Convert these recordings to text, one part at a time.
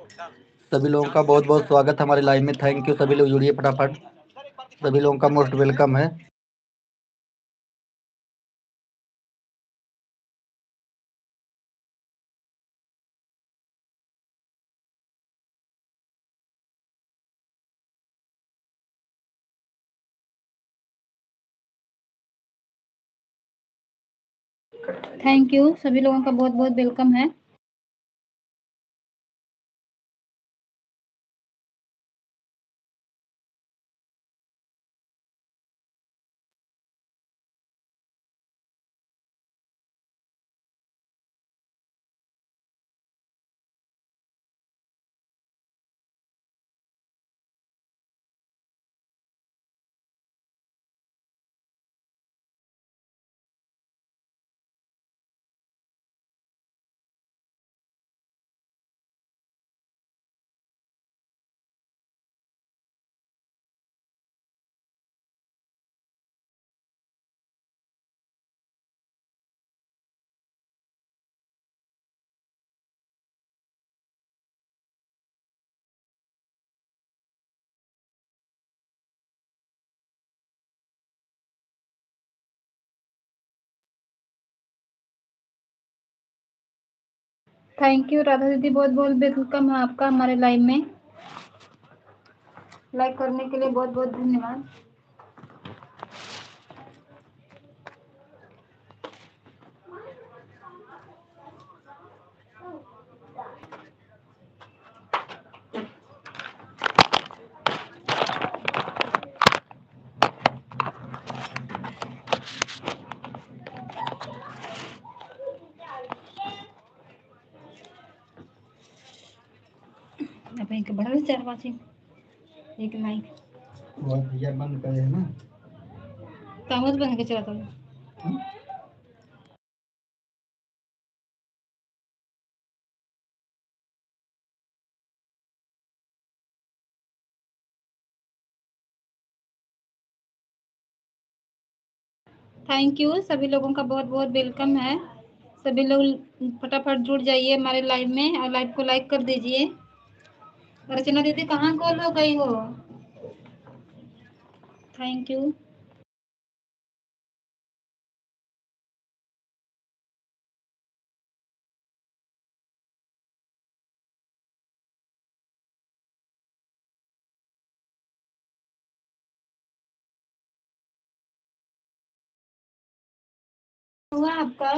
सभी लोगों का बहुत बहुत स्वागत हमारे लाइव में। थैंक यू, सभी लोग जुड़िए फटाफट। सभी लोगों का मोस्ट वेलकम है। थैंक यू, सभी लोगों का बहुत बहुत वेलकम है। थैंक यू राधा दीदी, बहुत बहुत वेलकम है आपका हमारे लाइव में। लाइक करने के लिए बहुत बहुत धन्यवाद। अब एक बड़ा विचार वाची एक लाइक भैया बंद करे है ना, कामच बन के चला था। थैंक यू, सभी लोगों का बहुत बहुत वेलकम है। सभी लोग फटाफट जुड़ जाइए हमारे लाइव में और लाइव को लाइक कर दीजिए। रचना दीदी कहाँ कॉल हो गई हो? Thank you. हुआ आपका?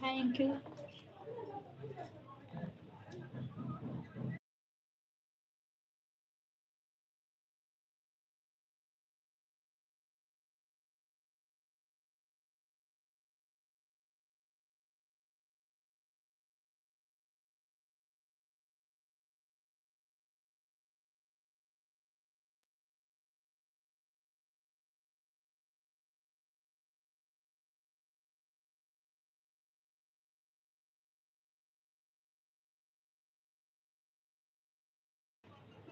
Thank you.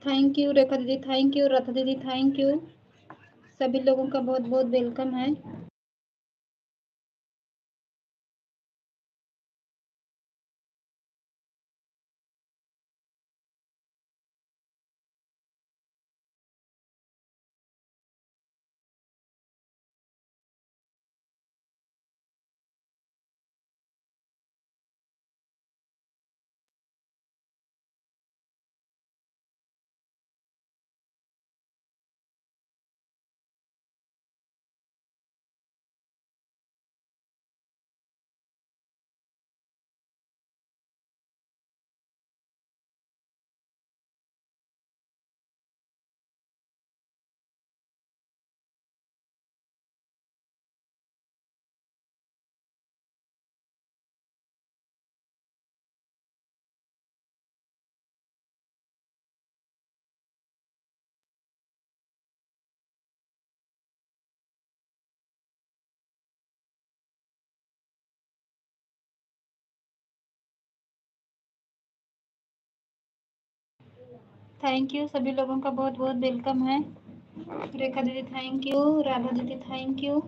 थैंक यू रेखा दीदी, थैंक यू राधा दीदी, थैंक यू। सभी लोगों का बहुत बहुत वेलकम है। थैंक यू, सभी लोगों का बहुत बहुत वेलकम है। रेखा दीदी थैंक यू, राधा दीदी थैंक यू।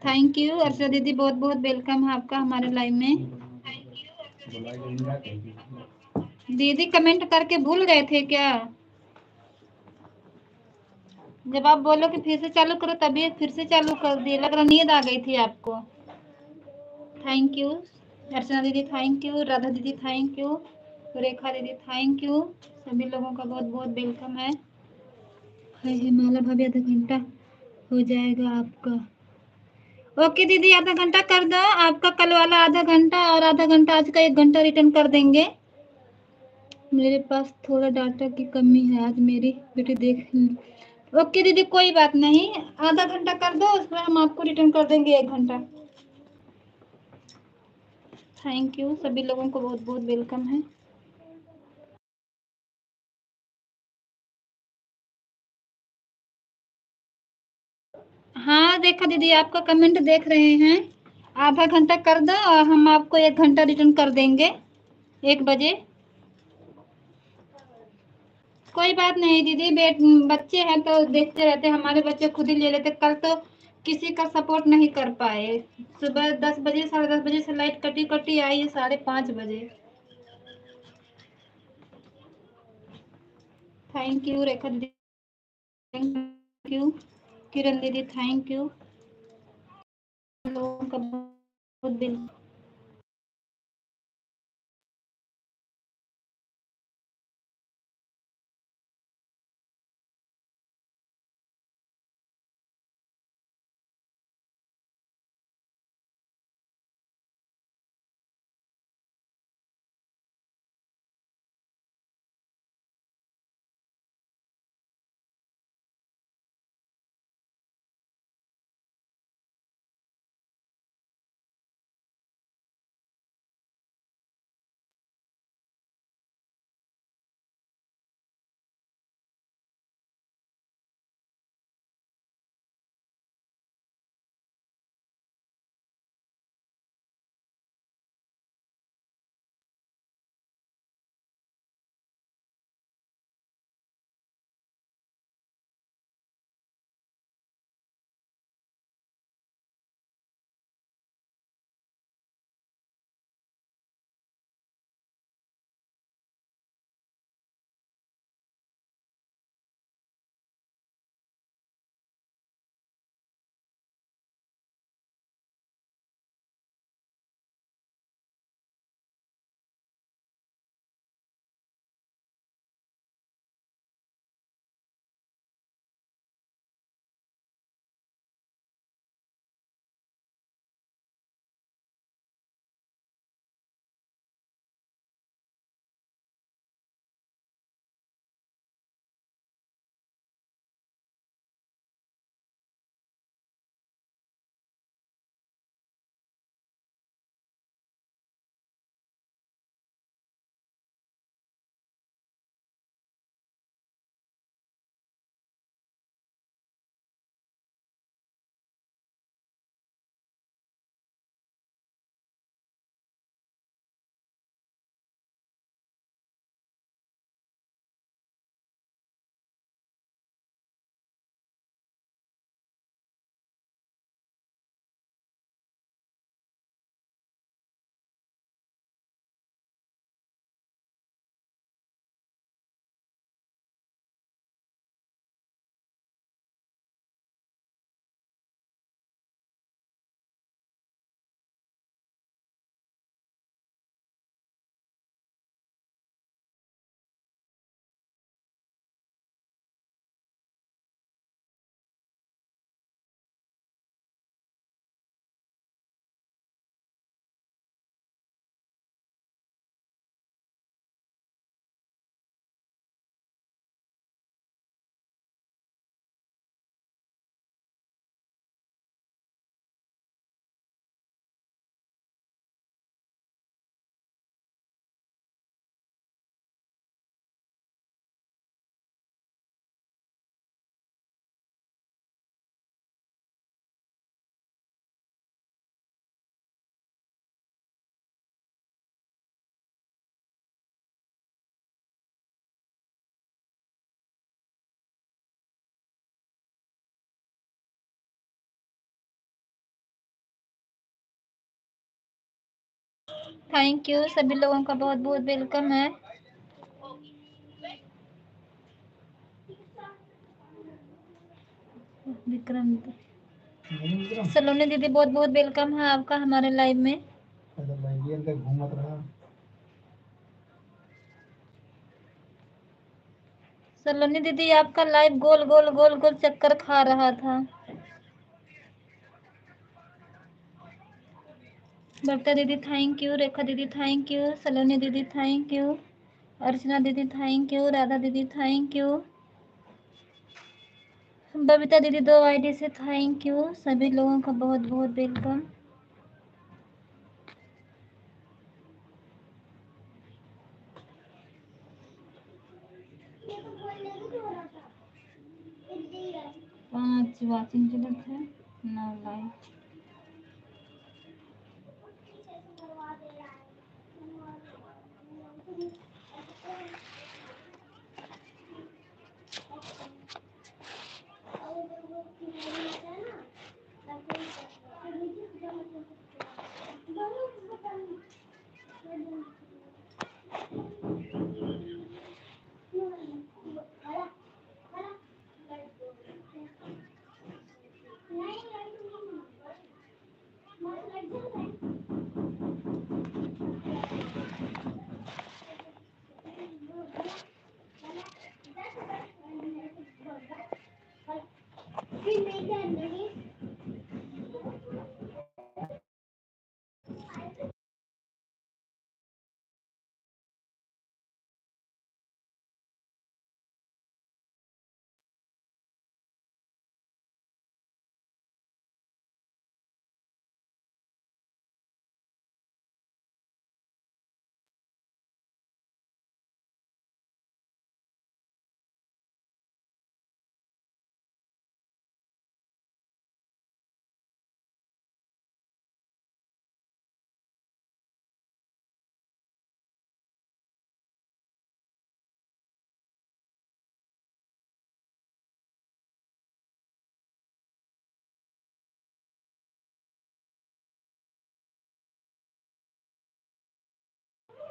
थैंक यू अर्चना दीदी, बहुत बहुत वेलकम है आपका हमारे लाइव में। दीदी कमेंट करके भूल गए थे क्या? जब आप बोलो कि फिर से चालू करो तभी फिर से चालू कर दिए, लग रहा नींद आ गई थी आपको। थैंक यू अर्चना दीदी, थैंक यू राधा दीदी, थैंक यू रेखा दीदी, थैंक यू। सभी लोगों का बहुत बहुत वेलकम है। माला भाभी आधा घंटा हो जाएगा आपका। ओके दीदी, आधा घंटा कर दो आपका, कल वाला आधा घंटा और आधा घंटा आज का 1 घंटा रिटर्न कर देंगे। मेरे पास थोड़ा डाटा की कमी है, आज मेरी बेटी देख। ओके दीदी कोई बात नहीं, आधा घंटा कर दो, उसमें हम आपको रिटर्न कर देंगे 1 घंटा। थैंक यू, सभी लोगों को बहुत बहुत वेलकम है। हाँ देखा दीदी, आपका कमेंट देख रहे हैं। आधा घंटा कर दो और हम आपको 1 घंटा रिटर्न कर देंगे 1 बजे। कोई बात नहीं दीदी, बच्चे हैं तो देखते रहते, हमारे बच्चे खुद ही ले लेते। कल तो किसी का सपोर्ट नहीं कर पाए। सुबह 10 बजे, 10:30 बजे से लाइट कटी कटी आई है 5:30 बजे। थैंक यू रेखा दीदी, थैंक यू किरण दीदी, थैंक यू। लोगों का बहुत दिल थैंक यू, सभी लोगों का बहुत बहुत वेलकम है। विक्रम सलोनी दीदी बहुत बहुत वेलकम है आपका हमारे लाइव में। सलोनी दीदी आपका लाइव गोल गोल गोल गोल चक्कर खा रहा था। बबीता दीदी थैंक यू, रेखा दीदी थैंक यू, सलोनी दीदी थैंक यू, अर्चना दीदी थैंक यू, राधा दीदी थैंक यू, बबीता दीदी 2 आईडी से थैंक यू, सभी लोगों का बहुत बहुत वेलकम। पाँच वाचिंग चलत है, 9 लाइक।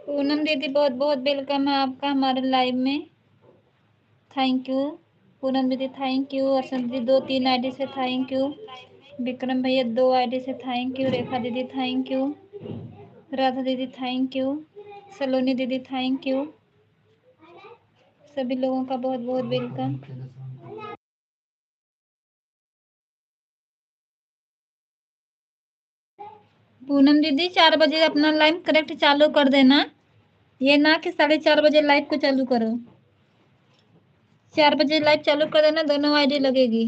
पूनम दीदी बहुत बहुत वेलकम है आपका हमारे लाइव में। थैंक यू पूनम दीदी, थैंक यू। अर्चना दीदी 2-3 आईडी से थैंक यू, विक्रम भैया 2 आईडी से थैंक यू, रेखा दीदी थैंक यू, राधा दीदी थैंक यू, सलोनी दीदी थैंक यू, सभी लोगों का बहुत बहुत वेलकम। पूनम दीदी 4 बजे अपना लाइव करेक्ट चालू कर देना, ये ना कि 4:30 बजे लाइव को चालू करो। 4 बजे लाइव चालू कर देना, दोनों आईडी लगेगी।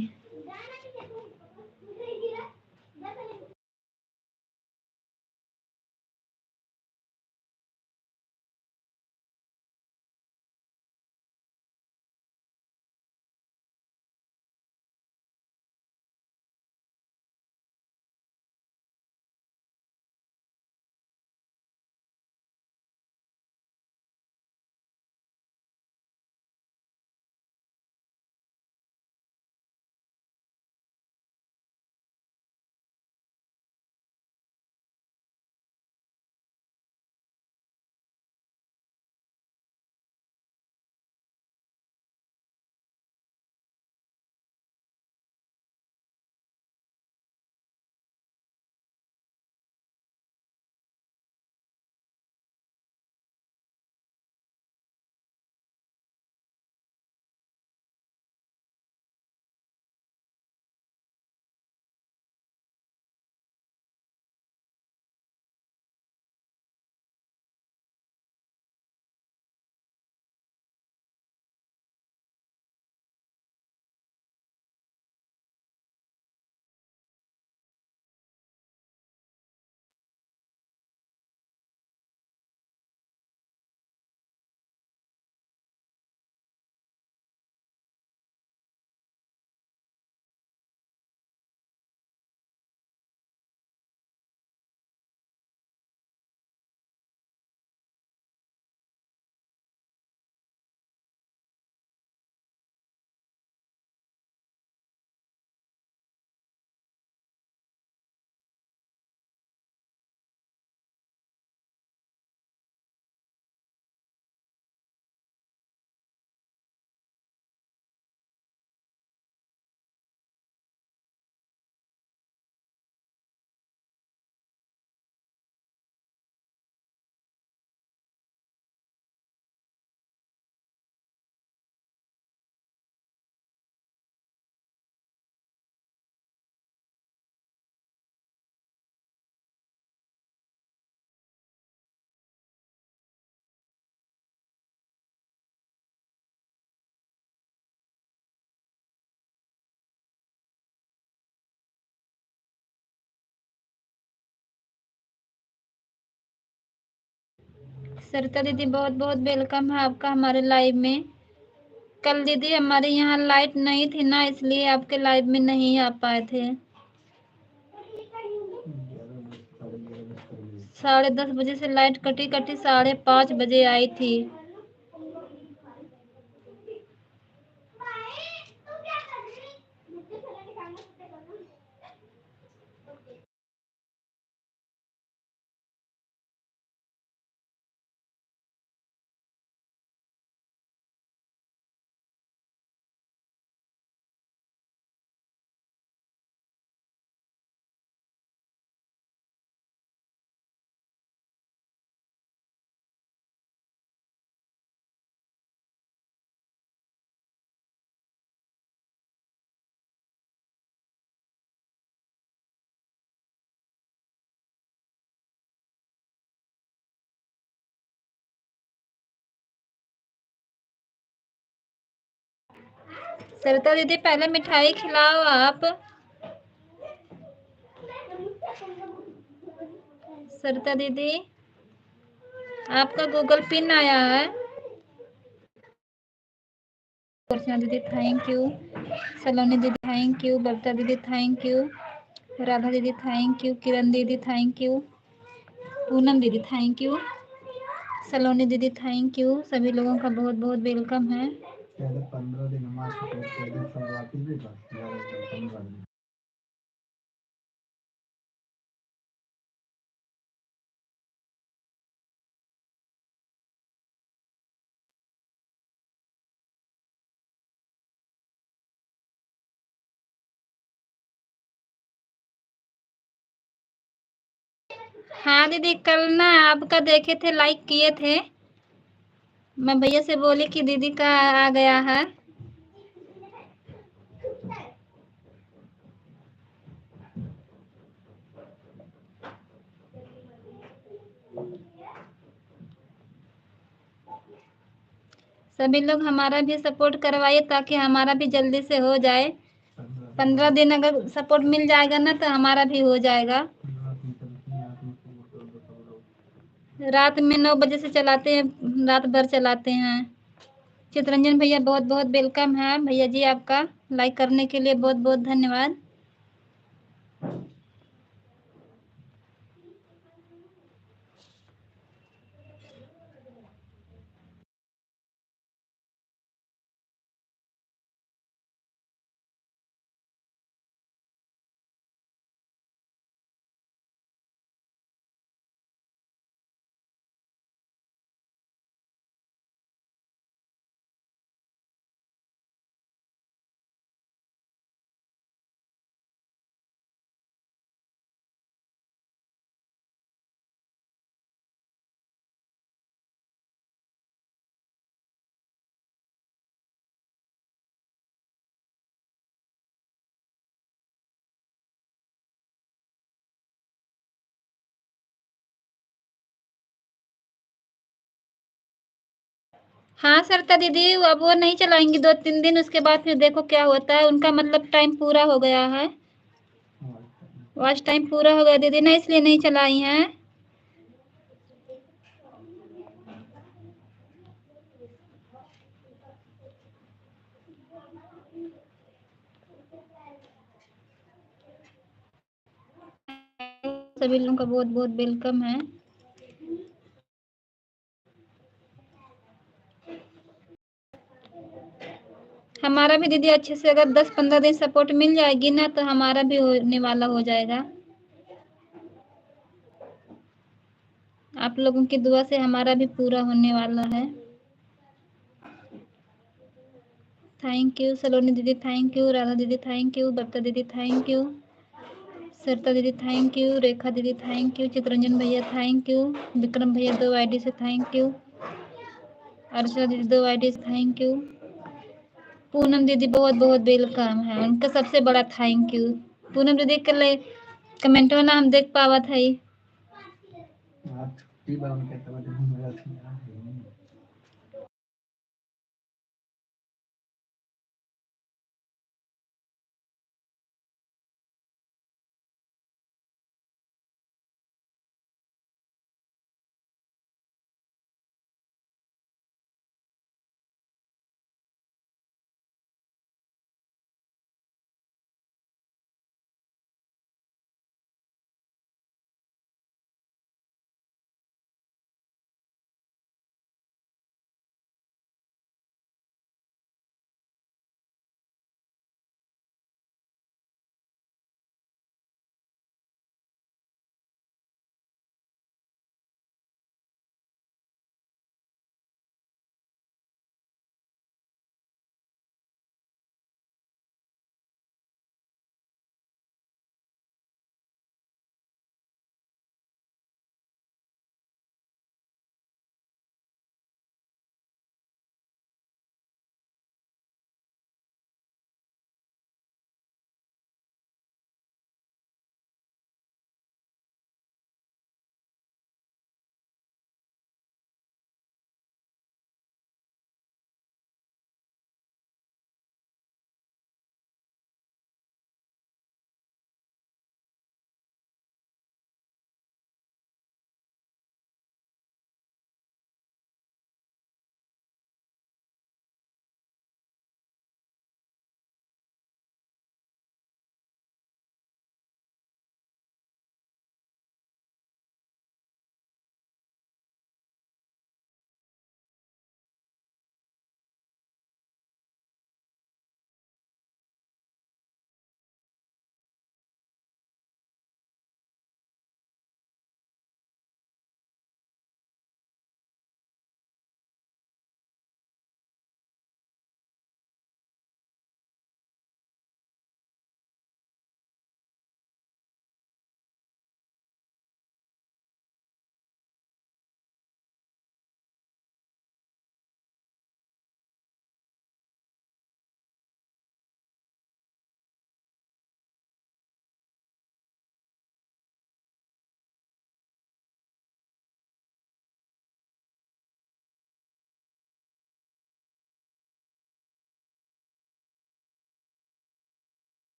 सरिता दीदी बहुत बहुत वेलकम है आपका हमारे लाइव में। कल दीदी हमारे यहाँ लाइट नहीं थी ना, इसलिए आपके लाइव में नहीं आ पाए थे। 10:30 बजे से लाइट कटी 5:30 बजे आई थी। सरिता दीदी पहले मिठाई खिलाओ आप। सरिता दीदी आपका गूगल पिन आया है। अर्चना दीदी थैंक यू, सलोनी दीदी थैंक यू, बबीता दीदी थैंक यू, राधा दीदी थैंक यू, किरण दीदी थैंक यू, पूनम दीदी थैंक यू, सलोनी दीदी थैंक यू। सभी लोगों का बहुत बहुत वेलकम है। 15 दिन हाँ दीदी कल ना आपका देखे थे, लाइक किए थे। मैं भैया से बोली कि दीदी का आ गया है। सभी लोग हमारा भी सपोर्ट करवाइए ताकि हमारा भी जल्दी से हो जाए। 15 दिन अगर सपोर्ट मिल जाएगा ना तो हमारा भी हो जाएगा। रात में 9 बजे से चलाते हैं, रात भर चलाते हैं। चितरंजन भैया बहुत बहुत वेलकम है भैया जी, आपका लाइक करने के लिए बहुत बहुत धन्यवाद। हाँ सरिता दीदी अब वो नहीं चलाएंगी 2-3 दिन, उसके बाद फिर देखो क्या होता है। उनका मतलब टाइम पूरा हो गया है, वॉच टाइम पूरा हो गया दीदी ना, इसलिए नहीं चलाई हैं। सभी लोगों का बहुत बहुत वेलकम है। हमारा भी दीदी अच्छे से अगर 10-15 दिन सपोर्ट मिल जाएगी ना तो हमारा भी होने वाला हो जाएगा। आप लोगों की दुआ से हमारा भी पूरा होने वाला है। थैंक यू सलोनी दीदी थैंक यू, राधा दीदी थैंक यू, बबीता दीदी थैंक यू, सरिता दीदी थैंक यू, रेखा दीदी थैंक यू, चितरंजन भैया थैंक यू, विक्रम भैया 2 आईडी से थैंक यू, अर्चना दीदी 2 आईडी से थैंक यू, पूनम दीदी बहुत बहुत वेलकम है, उनका सबसे बड़ा थैंक यू। पूनम दीदी कल कमेंटो ना हम देख पावा था।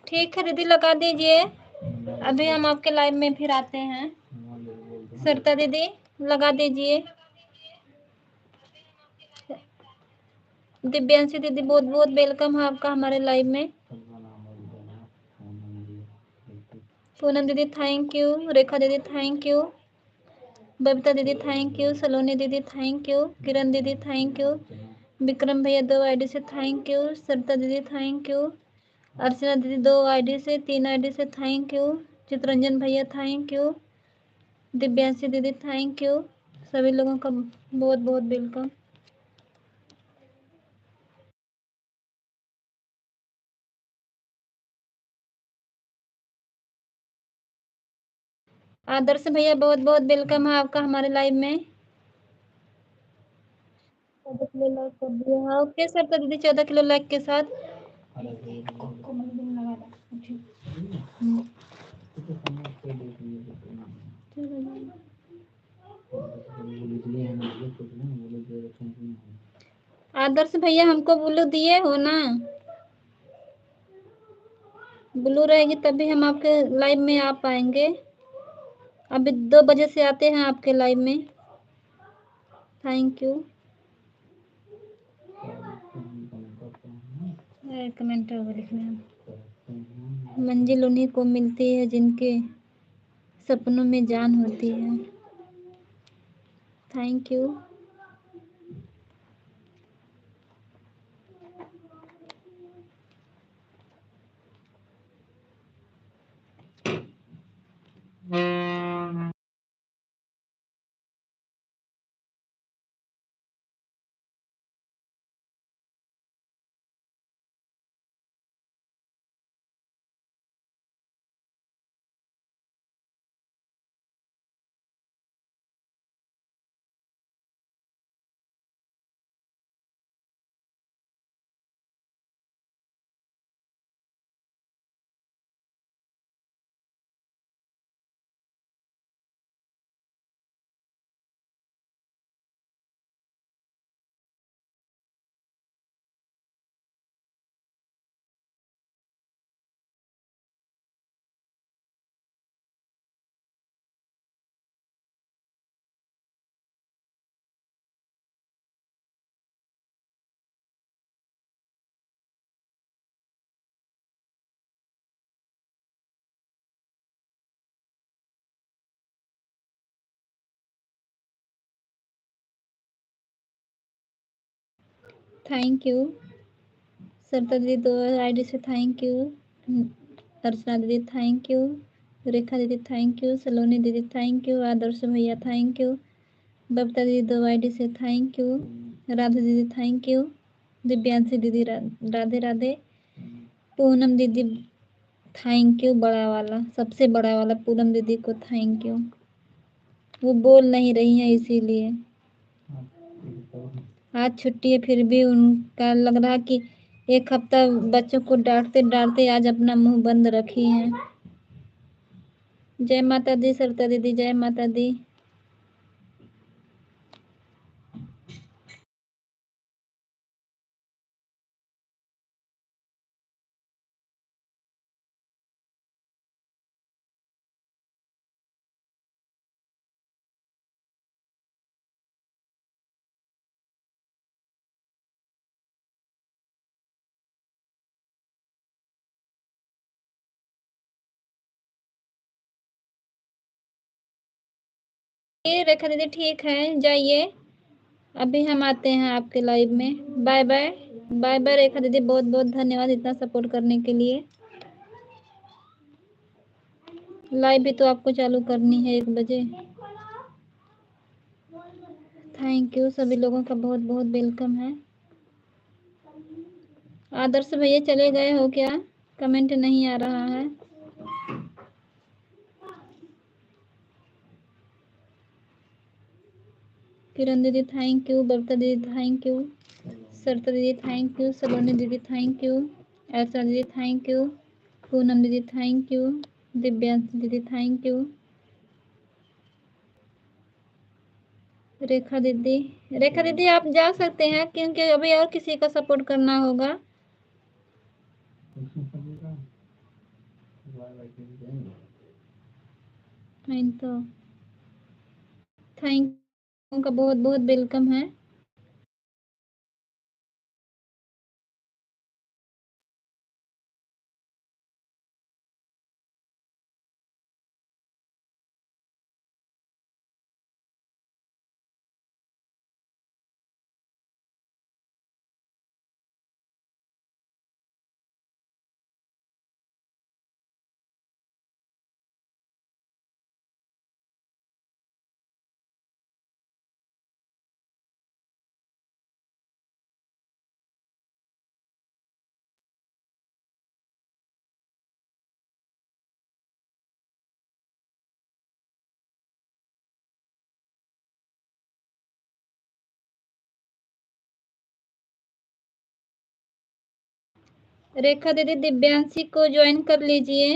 ठीक है दीदी, लगा दीजिए। अभी हम आपके लाइव में फिर आते हैं। सरिता दीदी लगा दीजिए। दिव्यांशी दीदी बहुत बहुत वेलकम है आपका हमारे लाइव में। पूनम दीदी थैंक यू। रेखा दीदी थैंक यू। बबीता दीदी थैंक यू। सलोनी दीदी थैंक यू। किरण दीदी थैंक यू। विक्रम भैया 2 आईडी से थैंक यू। सरिता दीदी थैंक यू। अर्चना दीदी 2 आईडी से 3 आईडी से थैंक यू। चित्रंजन भैया थैंक यू। दिव्यांशी दीदी थैंक यू। सभी लोगों का बहुत बहुत वेलकम। आदर्श भैया बहुत बहुत वेलकम है आपका हमारे लाइव में। 14 किलो लाइक कर दिया। हाँ ओके सर, तो दीदी 14 किलो लाइक के साथ आदर्श भैया हमको ब्लू दिए हो ना? ब्लू रहेगी तभी हम आपके लाइव में आ पाएंगे। अभी 2 बजे से आते हैं आपके लाइव में। Thank you. कमेंट लिखना है। मंजिल उन्हीं को मिलती है जिनके सपनों में जान होती है। Thank you. Thank you. Sarita दीदी 2 आईडी से थैंक यू। अर्चना दीदी थैंक यू। रेखा दीदी थैंक यू। सलोनी दीदी थैंक यू। आदर्श भैया थैंक यू। बबीता दीदी 2 आईडी से थैंक यू। राधा दीदी थैंक यू। दिव्यांशी दीदी राधे राधे। पूनम दीदी थैंक यू, बड़ा वाला सबसे बड़ा वाला पूनम दीदी को थैंक यू। वो बोल नहीं रही हैं इसीलिए। आज छुट्टी है फिर भी उनका लग रहा कि 1 हफ्ता बच्चों को डांटते डांटते आज अपना मुंह बंद रखी हैं। जय माता दी सरिता दीदी, जय माता दी। ये रेखा दीदी ठीक है, जाइए। अभी हम आते हैं आपके लाइव में। Bye bye. Bye bye Rekha दीदी, बहुत बहुत धन्यवाद इतना सपोर्ट करने के लिए। लाइव भी तो आपको चालू करनी है 1 बजे। थैंक यू, सभी लोगों का बहुत बहुत वेलकम है। आदर्श भैया चले गए हो क्या? कमेंट नहीं आ रहा है। किरण दीदी थैंक यू। बबीता दीदी थैंक यू। सरिता दीदी थैंक यू। सलोनी दीदी थैंक यू। ऐसा दीदी थैंक यू। पूनम दीदी थैंक यू। दिव्यांशी दीदी थैंक यू। रेखा दीदी आप जा सकते हैं क्योंकि अभी और किसी का सपोर्ट करना होगा। नहीं तो थैंक उनका बहुत बहुत वेलकम है। रेखा दीदी दिव्यांशी को ज्वाइन कर लीजिए।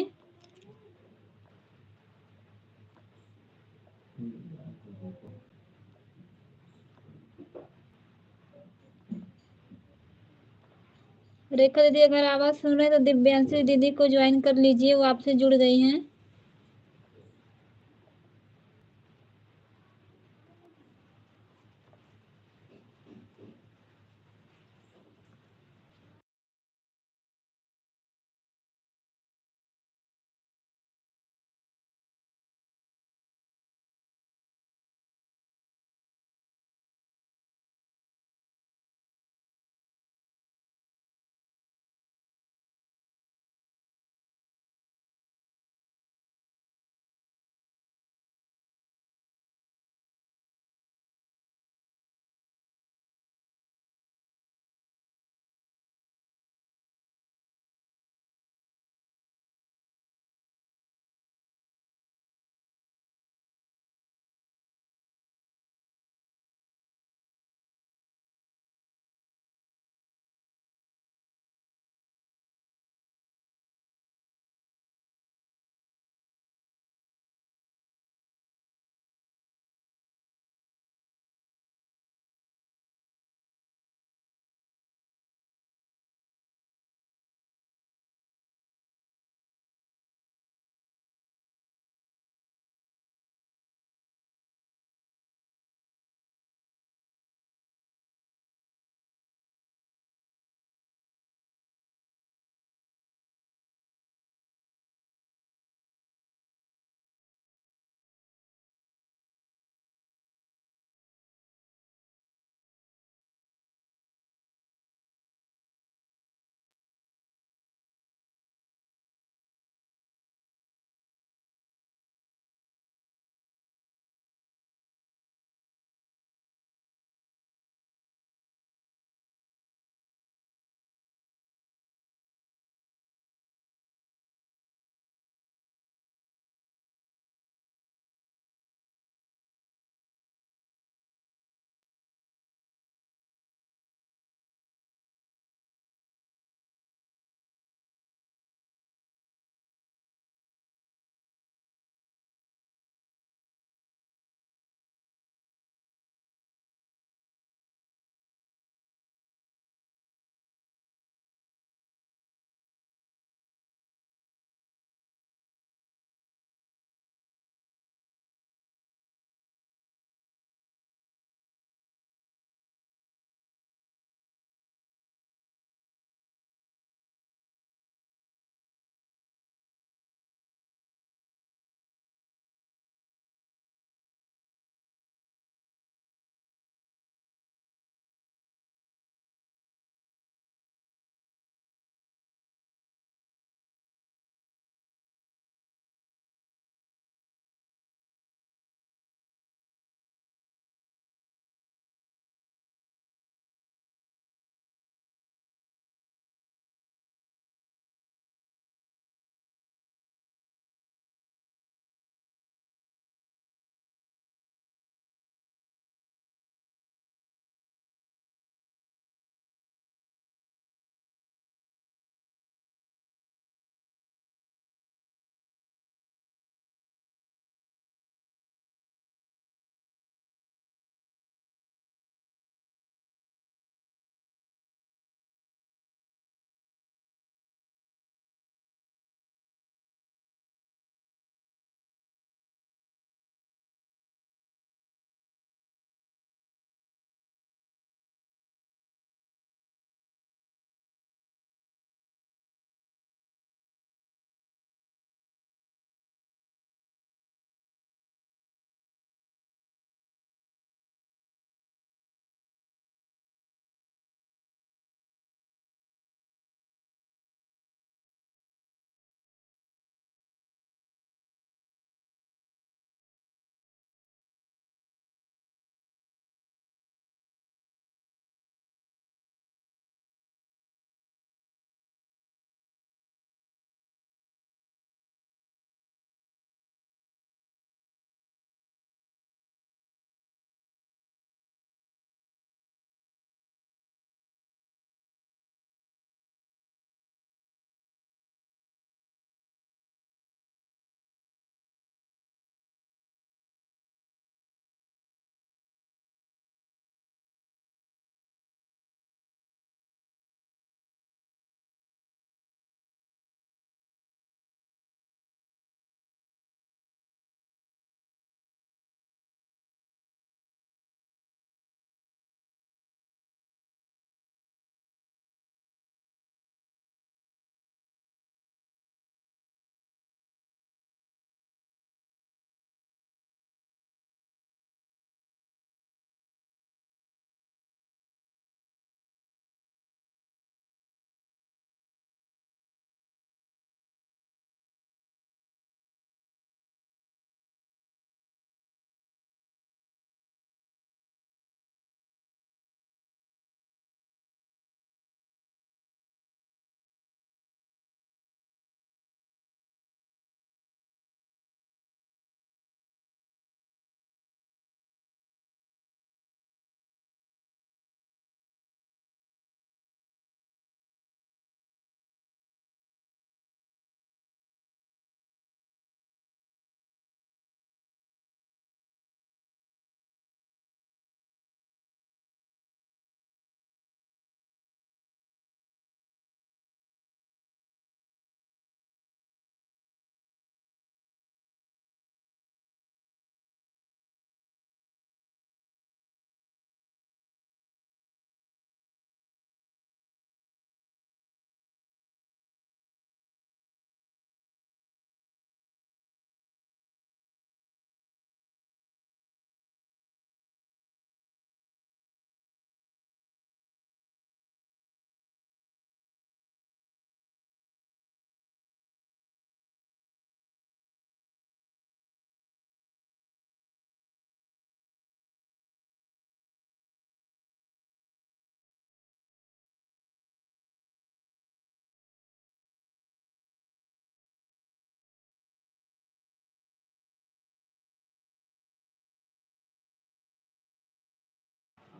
रेखा दीदी अगर आवाज सुन रहे हैं तो दिव्यांशी दीदी को ज्वाइन कर लीजिए, वो आपसे जुड़ गई हैं।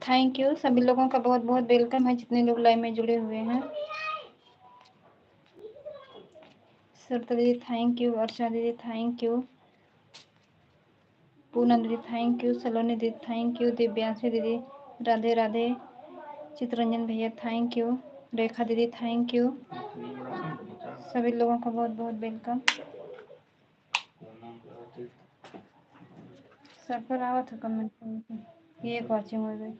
Thank you. सभी लोगों का बहुत बहुत वेलकम है जितने लोग लाइव में जुड़े हुए हैं। सुरता दीदी थैंक यू, अर्चना दीदी थैंक यू, पूनम दीदी थैंक यू, सलोनी दीदी थैंक यू, दिव्यांशी दीदी राधे राधे, चित्ररंजन भैया थैंक यू, रेखा दीदी थैंक यू। सभी लोगों का बहुत बहुत वेलकम। सर पर आवा था कमेंट, ये वॉचिंग हो गई।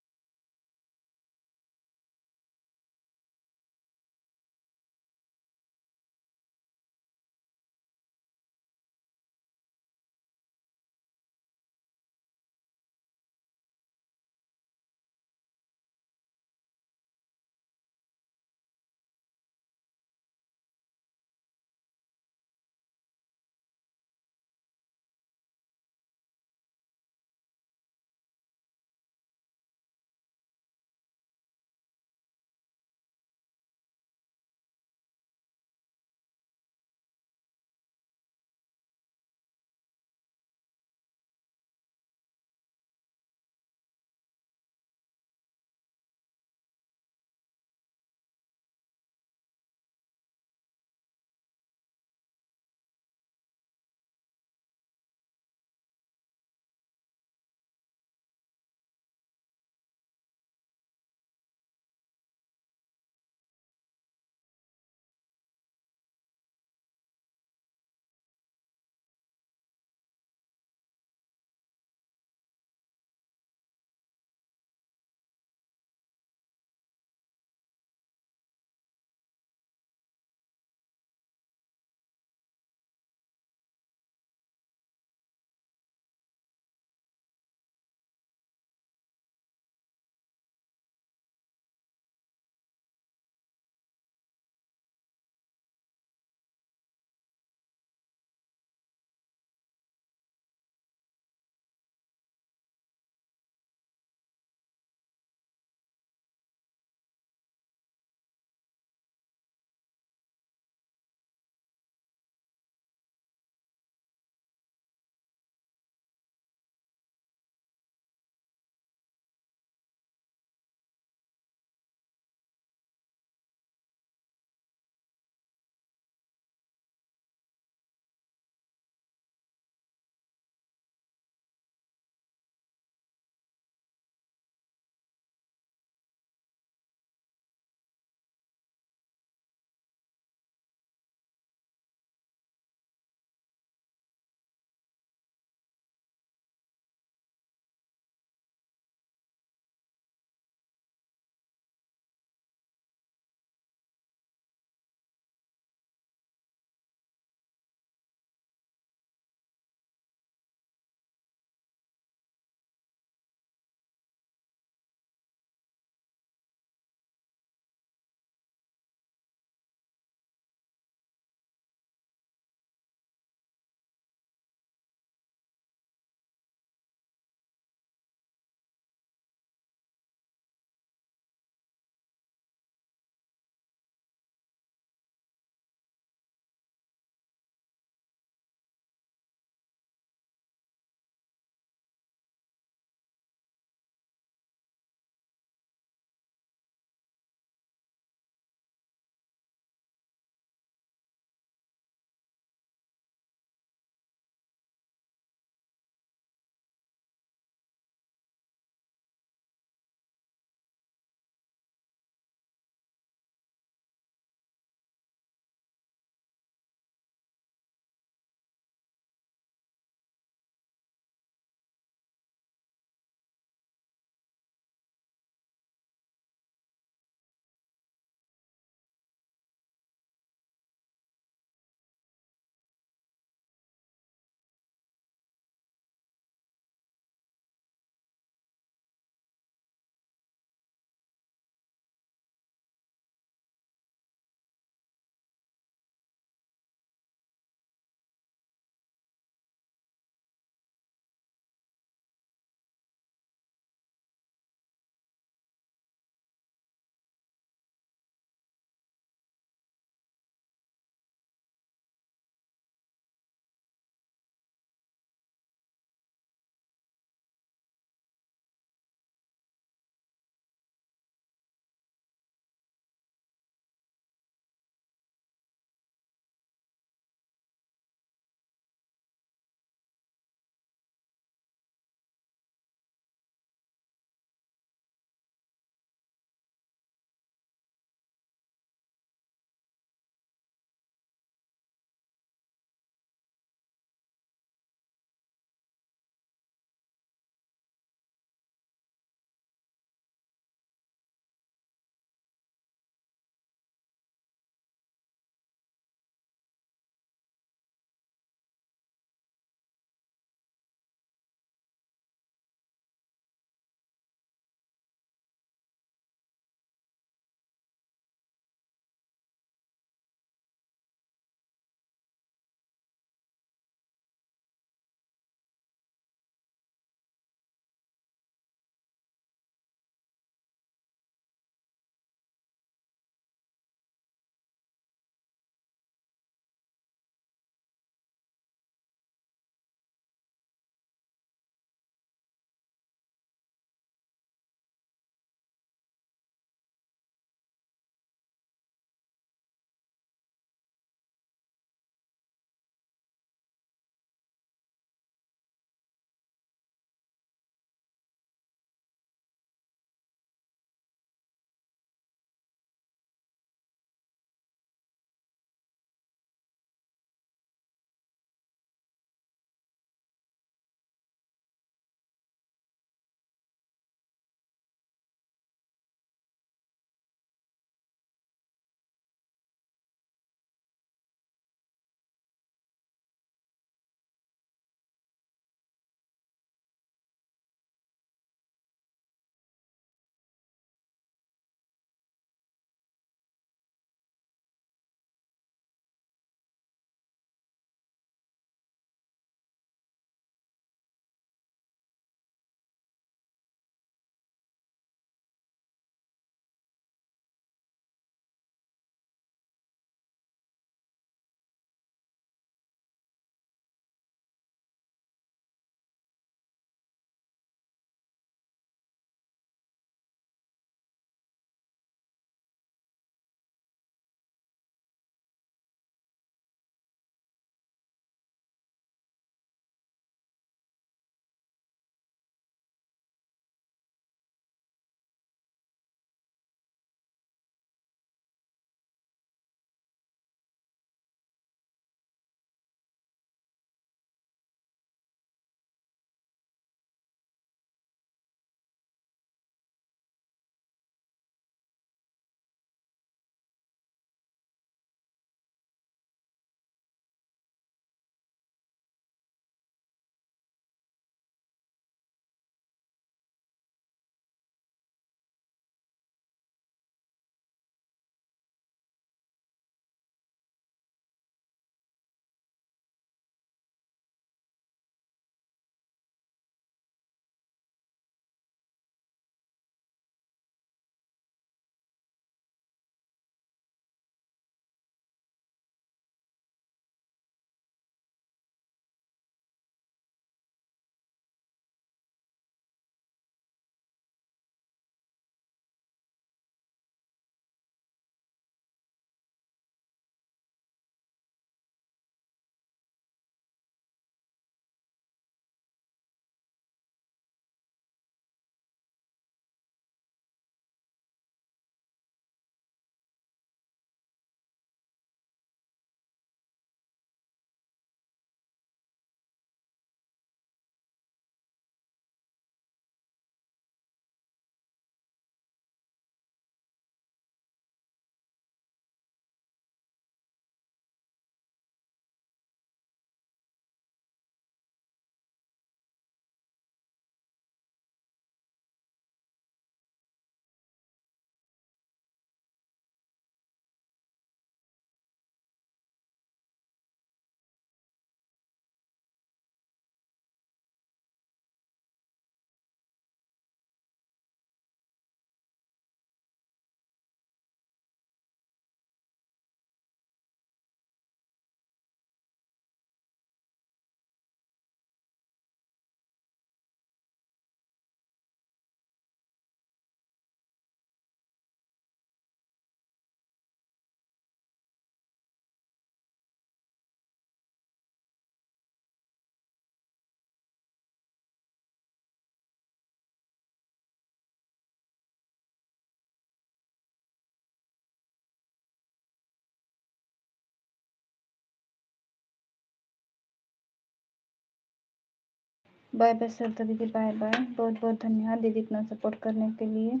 बाय बाय श्रद्धा दीदी, बाय बाय। बहुत बहुत धन्यवाद दीदी इतना सपोर्ट करने के लिए।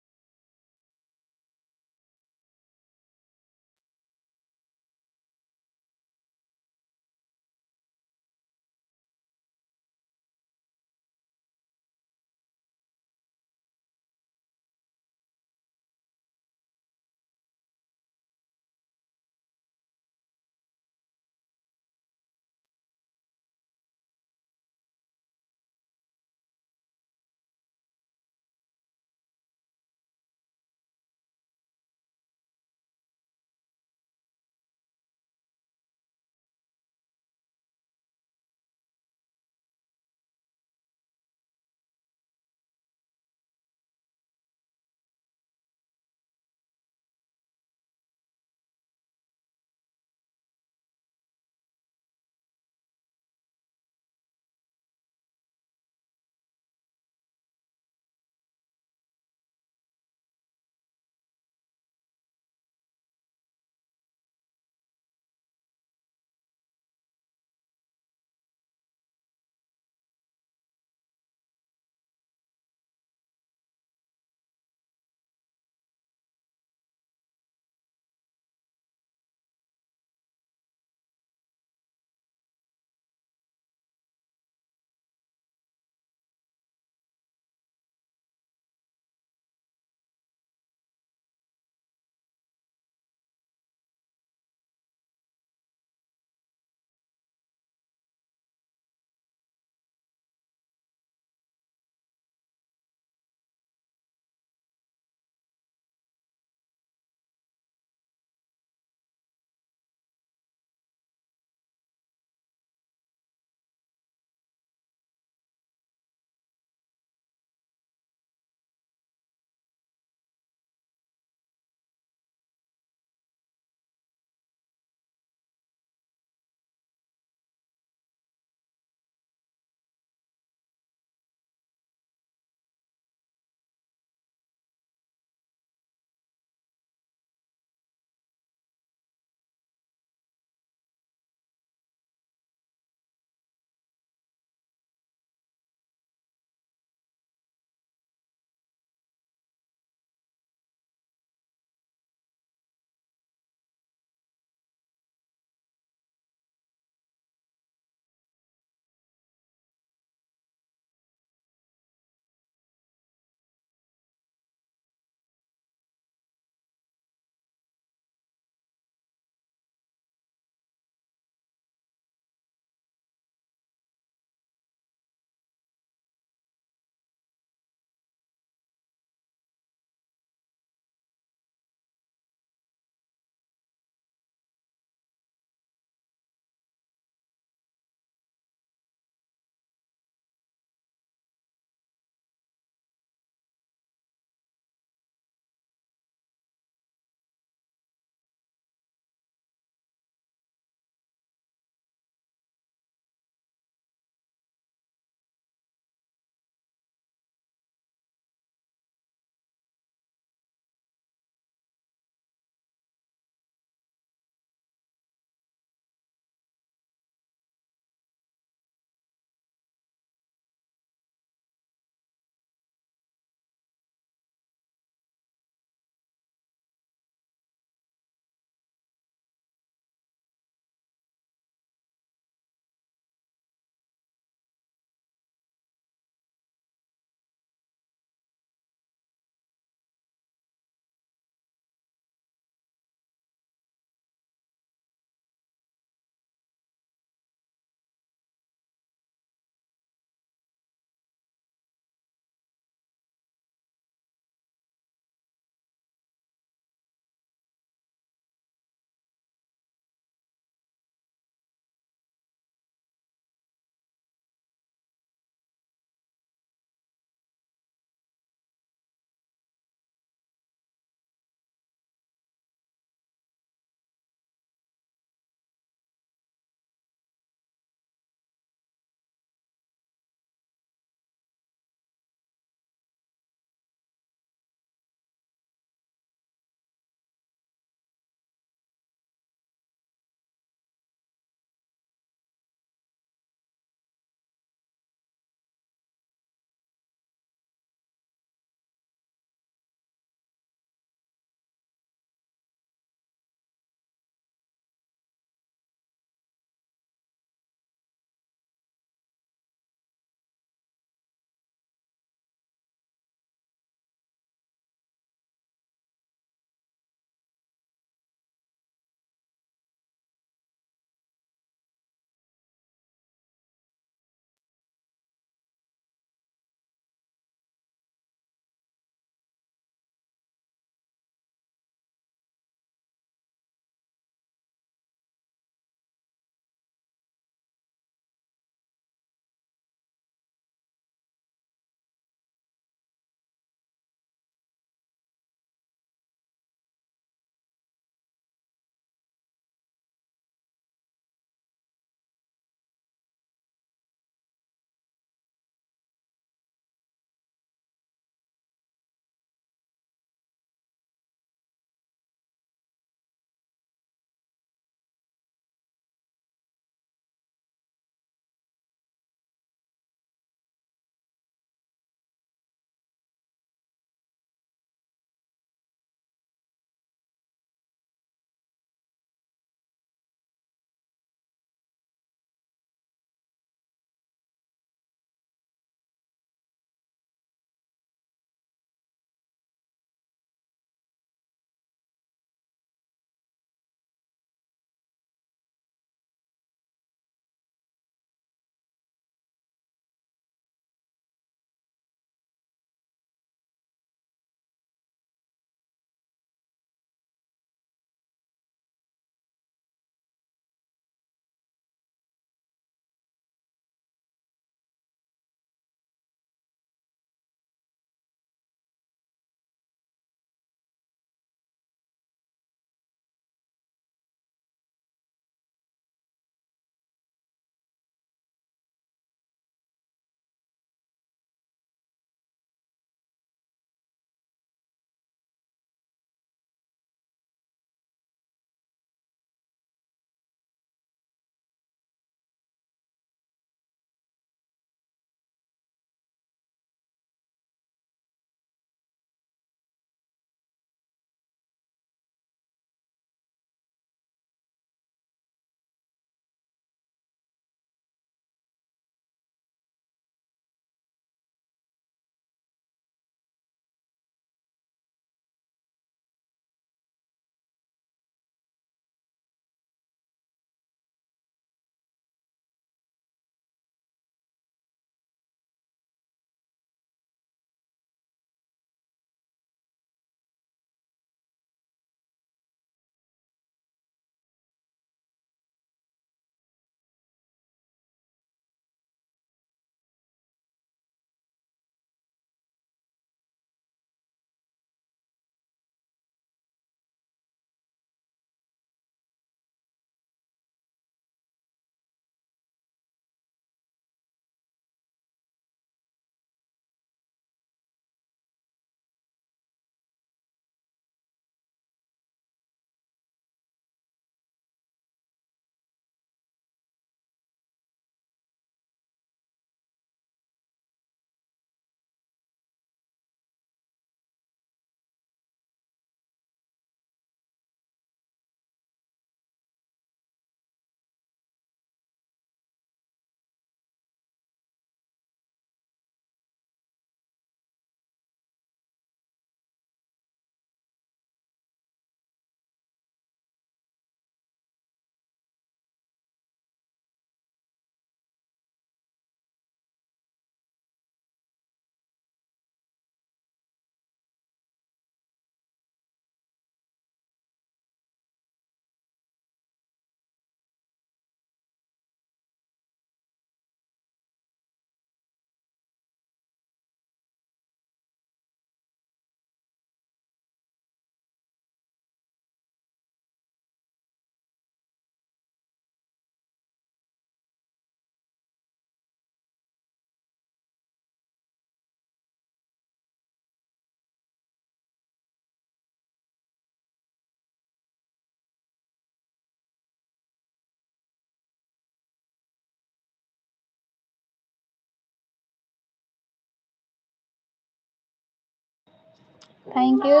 Thank you.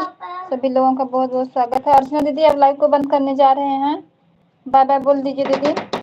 सभी लोगों का बहुत बहुत स्वागत है। अर्चना दीदी अब लाइव को बंद करने जा रहे हैं। बाय बाय बोल दीजिए दीदी।